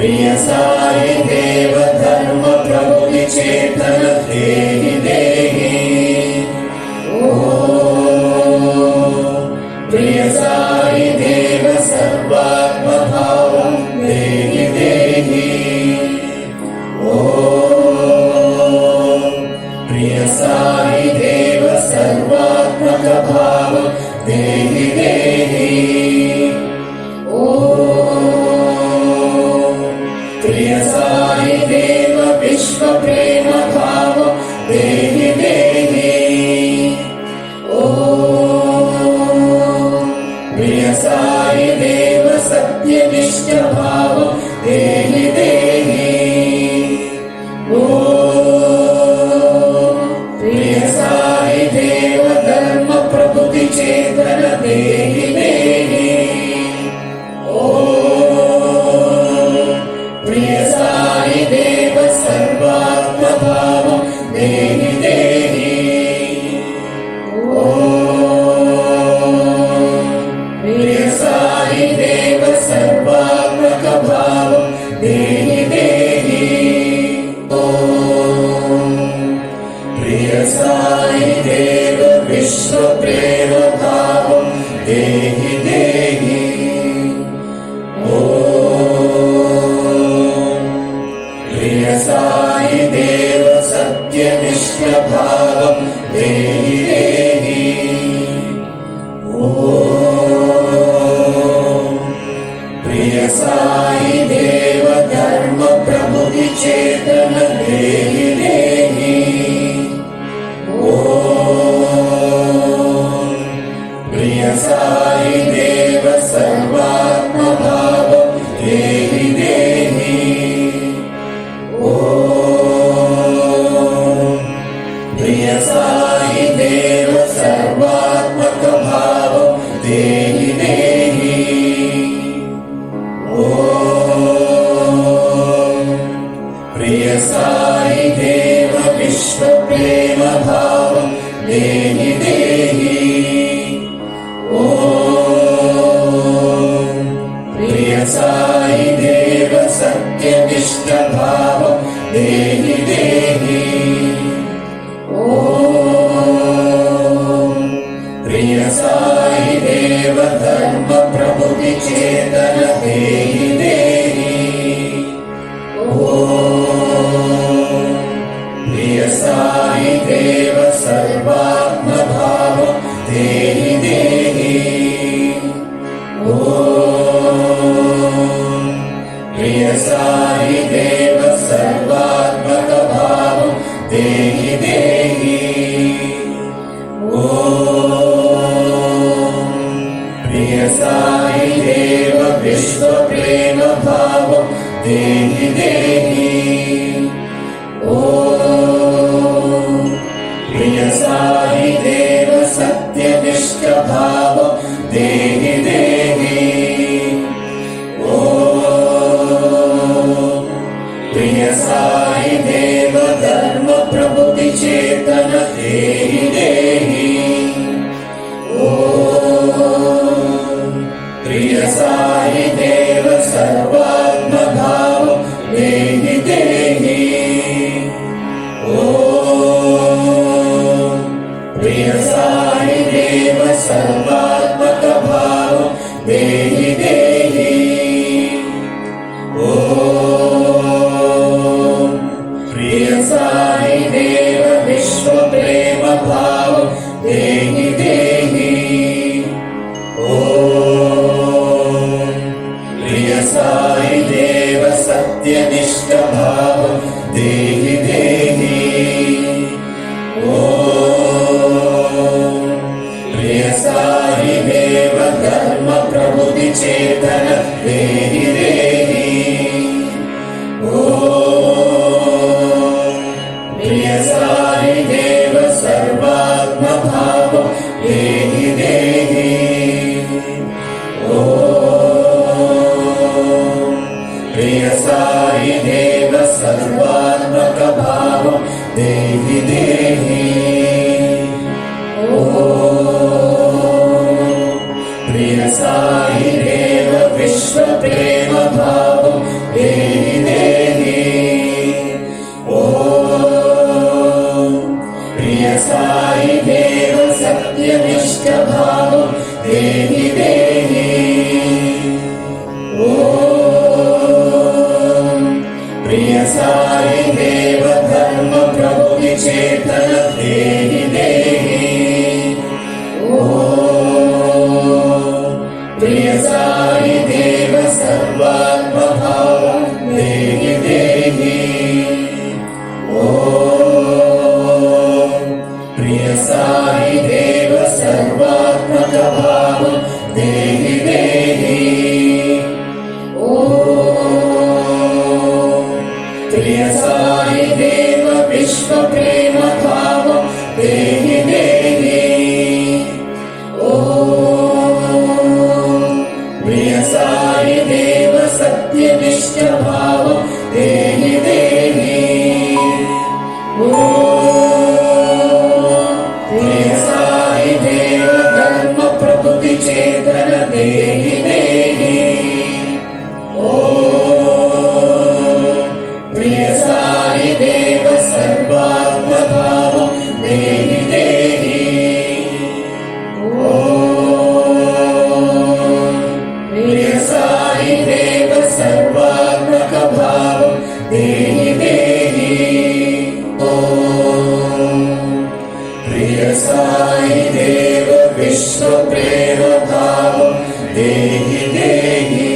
प्रिय साई देव प्रिय साई देव विश्व प्रेम भाव देहि देहि। ओम प्रिय साई देव सत्यनिष्ठ भाव देहि देहि। ओम प्रिय साई देव धर्म प्रभुति चेतन देहि देहि। प्रिय साई देव सर्वात्म भाव देहि देहि। प्रिय साई देव सर्वात्मक भाव देहि देहि। प्रिय साई देव विश्व प्रेम भाव देहि देहि। प्रिय साई देव सत्यनिष्ठ भाव देहि देहि। प्रिय साई देव धर्म प्रभुति चेतन देहि देहि। प्रिय साई देव सर्वात्म भाव देहि देहि। प्रिय साई देव सर्वात्मक भाव देहि देहि। प्रिय साई देव विश्व प्रेम भाव देहि देहि। प्रिय साई देव सत्यनिष्ठ भाव देहि देहि। प्रिय साई देव धर्म प्रभुति चेतन देहि देहि। प्रिय साई देव सर्वात्म भाव देहि देहि। प्रिय साई देव सर्वात्मक भाव देहि देहि। प्रिय साई देव विश्व प्रेम भाव देहि देहि। प्रिय साई देव सत्यनिष्ठ भाव देहि देहि। प्रिय साई देव धर्म प्रभुति चेतन देहि देहि। प्रिय साई देव सर्वात्म भाव देहि देहि। प्रिय साई देव सर्वात्मक भाव देहि देहि। प्रिय साई देव विश्व प्रेम भाव देहि देहि। प्रिय साई देव सत्यनिष्ठ भाव देहि देहि। प्रिय साई देव धर्म प्रभुति चेतन देहि देहि। प्रिय साई देव सर्वात्म भाव देहि देहि। प्रिय साई देव सर्वात्मक भाव देहि देहि। प्रिय साई देव विश्व प्रेम भाव देहि देहि। प्रिय साई देव सत्यनिष्ठ भाव देहि देहि। प्रिय साई देव धर्म प्रभुति चेतन देहि देहि। प्रिय साई देव सर्वात्म भाव देहि प्रिय साई देव विश्व प्रेम भाव देहि देहि ओम प्रिय साई देव सत्यनिष्ठ भाव देहि देहि प्रिय साई देव धर्म प्रभुति चेतन देहि देहि प्रिय साई देव सर्वात्म भाव देहि देहि प्रिय साई देव सर्वात्मक भाव देहि देहि प्रिय साई देव विश्व प्रेम भाव देहि देहि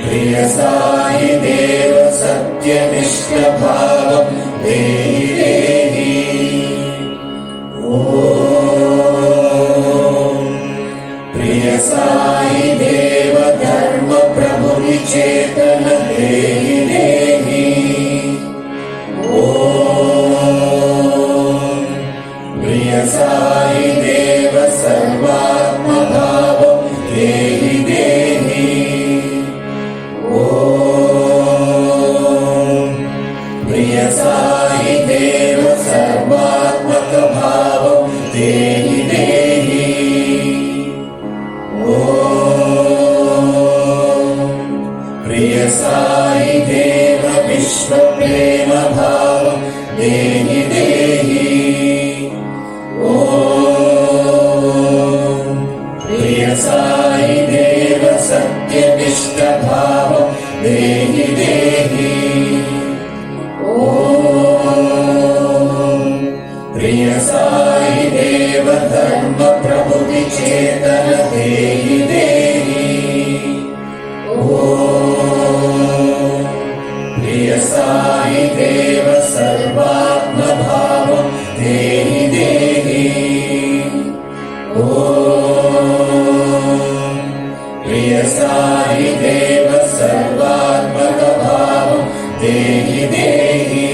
प्रिय साई देव सत्यनिष्ठ भाव देहि देहि प्रिय साई देव धर्म प्रभु चेतन देहि देहि प्रिय साई देव सर्वात्म भाव देहि देहि प्रिय साई देव सर्वात्मक भाव देहि देहि प्रिय साई देव विश्व प्रेम भाव देहि देहि प्रिय साई देव सत्यनिष्ठ भाव देहि देहि प्रिय साई देव धर्म प्रभुति चेतन देहि देहि प्रिय साई देव सर्वात्म भाव देहि देहि प्रिय साई देव सर्वात्मक भाव देहि देहि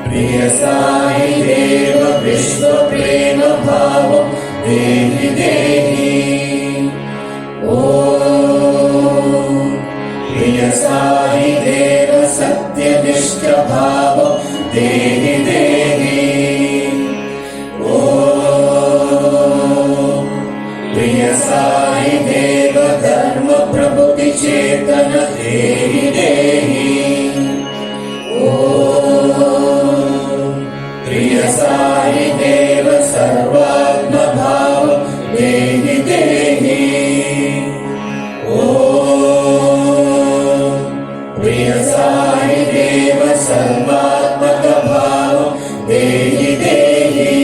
प्रिय साई देव विश्व प्रेम भाव देहि देहि प्रिय साई देव सत्यनिष्ठ भाव देहि देहि प्रिय साई देव धर्म प्रभुति चेतन देहि देहि प्रिय साई देव सर्वात्म भाव देहि देहि प्रिय साई देव सर्वात्मक भाव देहि देहि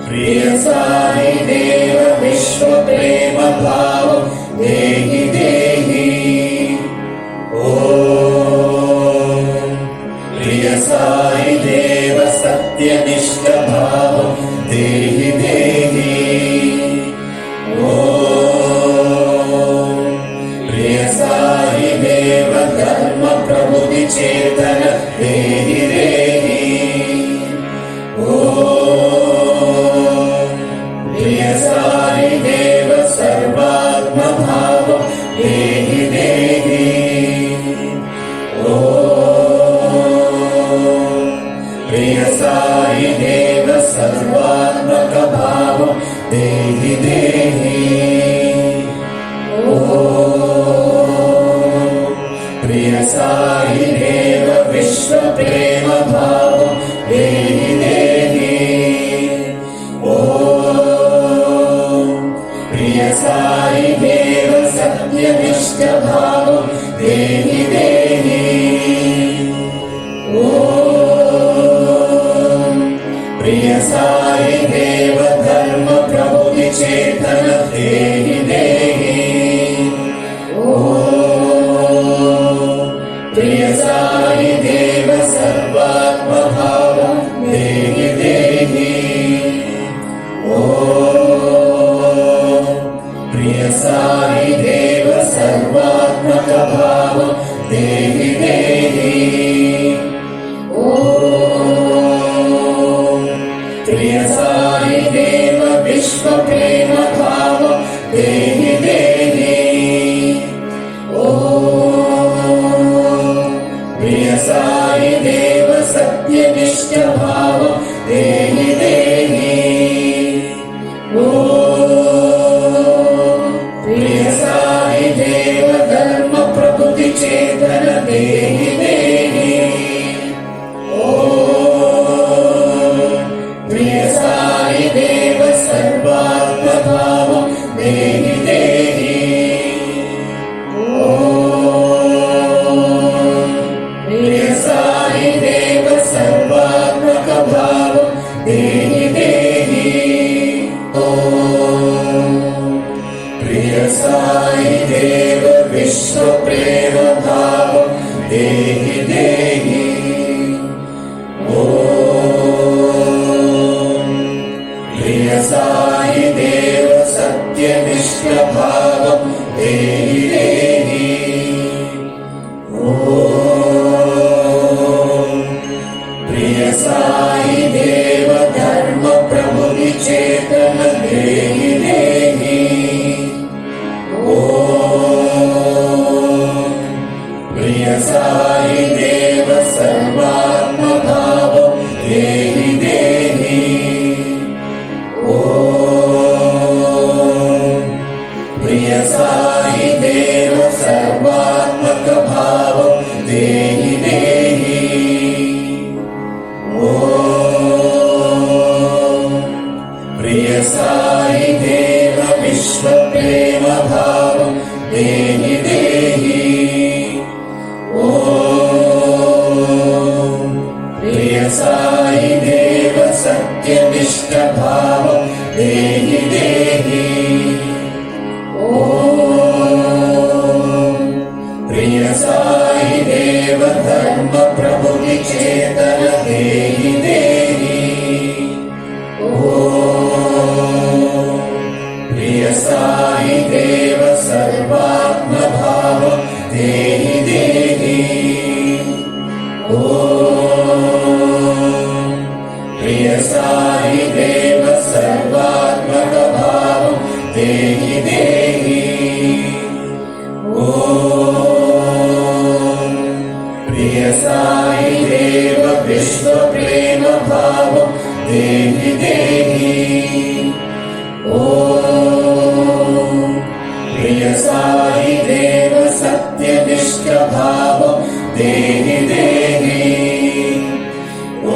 प्रिय साई देव विश्व प्रेम भाव देहि देहि प्रिय साई देव सत्यनिष्ठ भाव देहि देहि प्रिय साई देव धर्म प्रभुति चेतन देहि देहि प्रिय साई देव सर्वात्म भाव देहि देहि प्रिय साई देव सर्वात्मक भाव देहि देहि प्रिय साई देव विश्व प्रेम भाव देहि देहि प्रिय साई देव सत्यनिष्ठ भाव देहि देहि प्रिय साई देव धर्म प्रभुति चेतन देहि देहि प्रिय साई देव सर्व सत्यनिष्ठभावं देहि देहि। ॐ प्रिय साई देव धर्म प्रभुति चेतन देहि देहि। ॐ प्रिय साई देव सर्वात्मभावं देहि देहि। ॐ प्रिय साई देव सर्वात्मकभावं देहि देहि। ॐ प्रिय साई देव विश्व प्रेम भावं देहि देहि। ॐ प्रिय साई देव सत्यनिष्ठ भावं देहि देहि। ॐ प्रिय साई देव धर्म प्रभुति चेतन देहि देहि। ॐ प्रिय साई देव सर्वात्मभावं देहि देहि। ॐ प्रिय साई देव सर्वात्मकभावं देहि देहि। ॐ प्रिय साई देव विश्व प्रेम भावं देहि देहि। ॐ प्रिय साई देव सत्यनिष्ठ भावं देहि देहि। ॐ प्रिय साई देव धर्म प्रभुति चेतन देहि देहि। ॐ प्रिय साई देव सर्वात्मभावं देहि देहि। ॐ प्रिय साई देव सर्वात्मकभावं देहि देहि। ॐ प्रिय साई देव विश्व प्रेम भावं देहि देहि। ॐ प्रिय साई देव सत्यनिष्ठ भावं देहि देहि। ॐ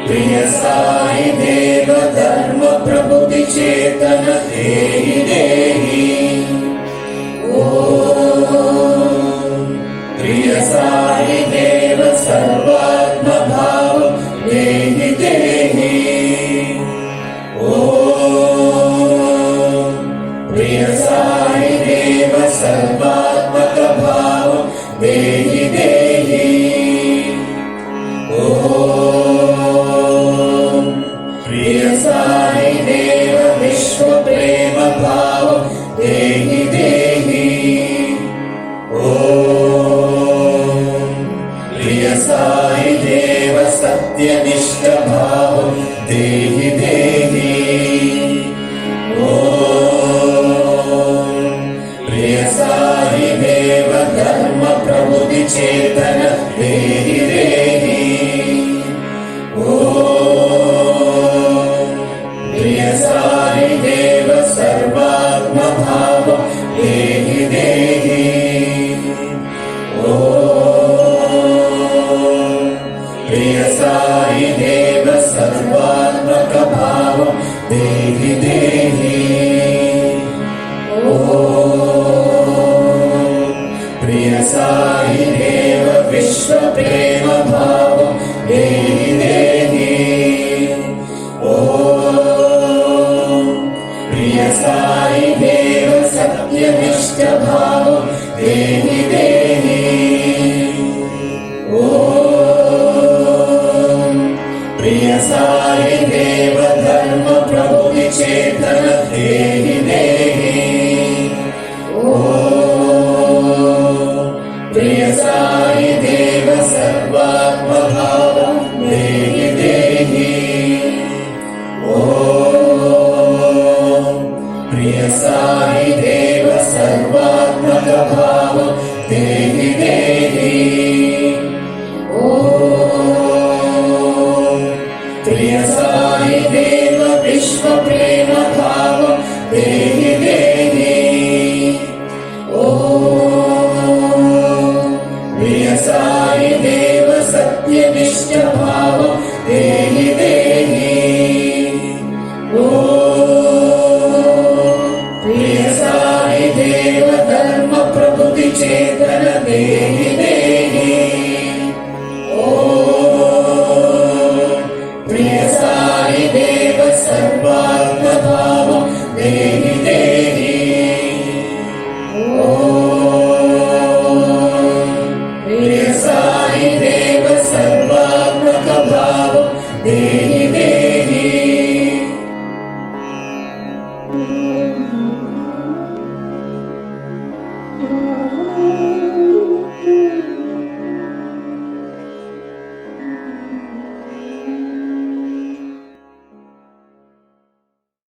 प्रिय साई देव धर्म प्रभुति चेतन देहि देहि। ॐ प्रिय साई देव सर्वात्मभावं देहि देहि। ॐ प्रिय साई देव सर्वात्मकभावं देहि देहि। ॐ प्रिय साई देव विश्व प्रेम भावं देहि देहि। ॐ प्रिय साई देव सत्यनिष्ठ भावं देहि देहि। ॐ प्रिय साई देव धर्म प्रभुति चेतन देहि देहि। ॐ प्रिय साई देव सर्वात्मभावं देहि देहि। ॐ प्रिय साई देव सर्वात्मकभावं देहि देहि। ॐ प्रिय साई देव विश्व प्रेम भावं देहि देहि। ॐ प्रिय साई देव सत्यनिष्ठ भावं देहि देहि। ॐ प्रिय साई देव धर्म प्रभुति चेतन देहि देहि। ॐ प्रिय साई देव सर्वात्मभावं देहि देहि। ॐ प्रिय साई देव सर्वात्मकभावं देहि देहि। ॐ सत्यनिष्ठ भाव